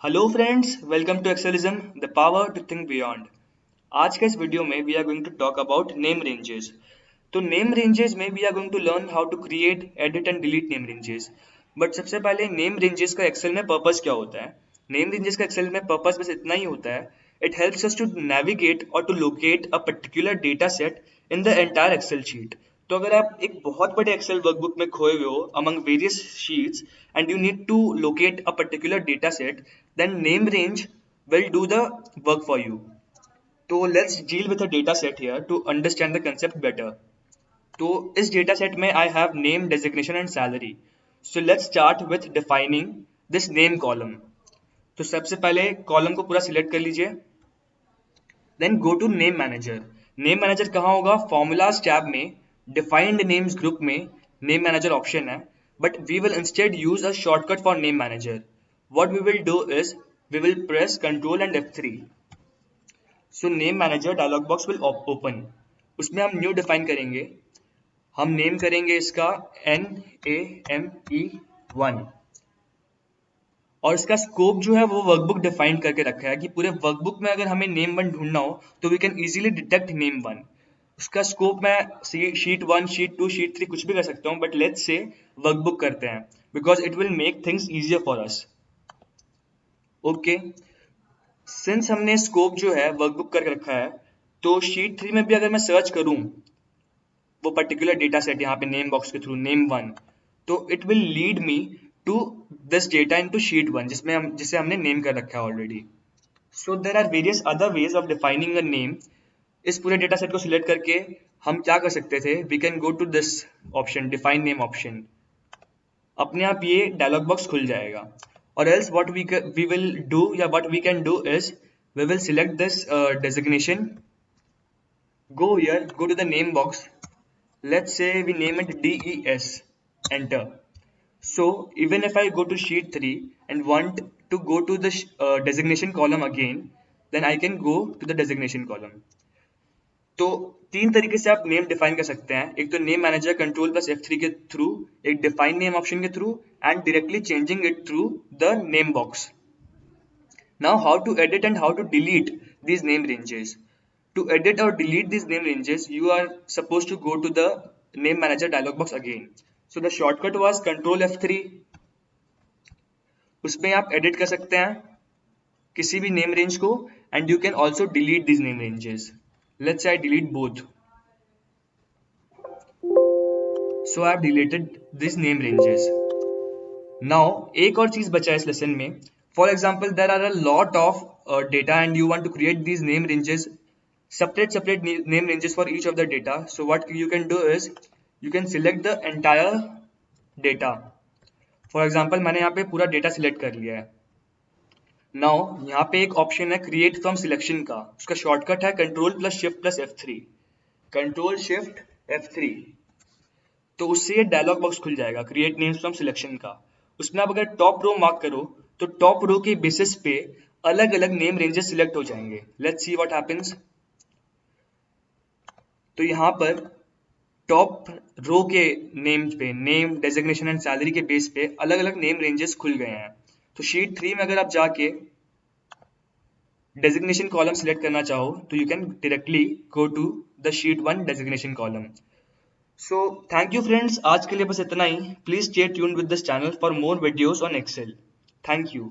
Hello friends, welcome to Excelism the power to think beyond. आज के इस video में we are going to talk about name ranges. तो name ranges में we are going to learn how to create, edit and delete name ranges. But सबसे पहले name ranges का Excel में पर्पस क्या होता है? नेम रेंजेस का एक्सेल में पर्पस बस इतना ही होता है, it helps us to navigate और to locate a particular data set in the entire Excel sheet. तो अगर आप एक बहुत बड़े एक्सेल वर्कबुक में खोए हुए हो among various sheets and you need to locate a particular data set, then name range will do the work for you. तो let's deal with a data set here to understand the concept better. तो इस data set में I have name, designation and salary. So let's start with defining this name column. तो सबसे पहले column को पूरा select कर लीजिए, then go to name manager. Name manager कहाँ होगा? फॉर्मूलाज टैब में डिफाइंड नेम्स ग्रुप में नेम मैनेजर ऑप्शन है, but we will instead use a shortcut for name manager. what we will do is we will press Ctrl and F3. So name manager dialog box will open. उसमें हम new define करेंगे। हम name करेंगे इसका NAME1 और इसका scope जो है वो वर्कबुक डिफाइन करके रखा है कि पूरे वर्कबुक में अगर हमें नेम वन ढूंढना हो तो we can easily detect name one. उसका स्कोप मैं sheet one, sheet two, sheet three कुछ भी कर सकता हूँ, बट लेट्स से वर्कबुक करते हैं because it will make things easier for us. Okay, since हमने स्कोप जो है वर्कबुक करके रखा है, तो शीट थ्री में भी अगर मैं सर्च करूं वो पर्टिकुलर डेटा सेट यहाँ पे नेम बॉक्स के थ्रू नेम वन, तो it will lead me to this data into sheet one जिसे हमने नेम कर रखा है already. So there are various other ways of defining a name. इस पूरे डेटा सेट को सिलेक्ट करके हम क्या कर सकते थे? We can go to this option, define name option. अपने आप ये डायलॉग बॉक्स खुल जाएगा। और else what we will do या what we can do is we will select this designation, go here, go to the name box, let's say we name it DES, enter. So even if I go to sheet 3 and want to go to the designation column again, then I can go to the designation column. तो तीन तरीके से आप name define कर सकते हैं, एक तो name manager control plus F3 के थ्रू, एक डिफाइन नेम ऑप्शन के through and directly changing it through the name box. Now how to edit and how to delete these name ranges. To edit or delete these name ranges, you are supposed to go to the name manager dialog box again. So the shortcut was Control F3. उसमें आप edit कर सकते हैं किसी भी name range को and you can also delete these name ranges. Let's say I delete both. So I have deleted these name ranges. Now एक और चीज बचा है इस लेसन में। For example, there are a lot of data and you want to create these name ranges, separate name ranges for each of the data. So what you can do is you can select the entire data. For example, मैंने यहाँ पे पूरा data select कर लिया है। Now यहाँ पे एक ऑप्शन है क्रिएट फ्रॉम सिलेक्शन का, उसका शॉर्टकट है control plus shift plus F3। Control shift F3, तो उससे ये डायलॉग बॉक्स खुल जाएगा क्रिएट नेम्स फ्रॉम सिलेक्शन का। उसमें आप अगर टॉप रो मार्क करो तो टॉप रो के बेसिस पे अलग अलग नेम रेंजेस सिलेक्ट हो जाएंगे। Let's see what happens. तो यहाँ पर टॉप रो के नेम पे नेम, डेजिग्नेशन एंड सैलरी के बेस पे अलग अलग नेम रेंजेस खुल गए हैं। तो शीट थ्री में अगर आप जाके डेजिग्नेशन कॉलम सिलेक्ट करना चाहो तो you can directly go to the sheet one designation column. So thank you friends, आज के लिए बस इतना ही। Please stay tuned with this channel for more videos on Excel. Thank you.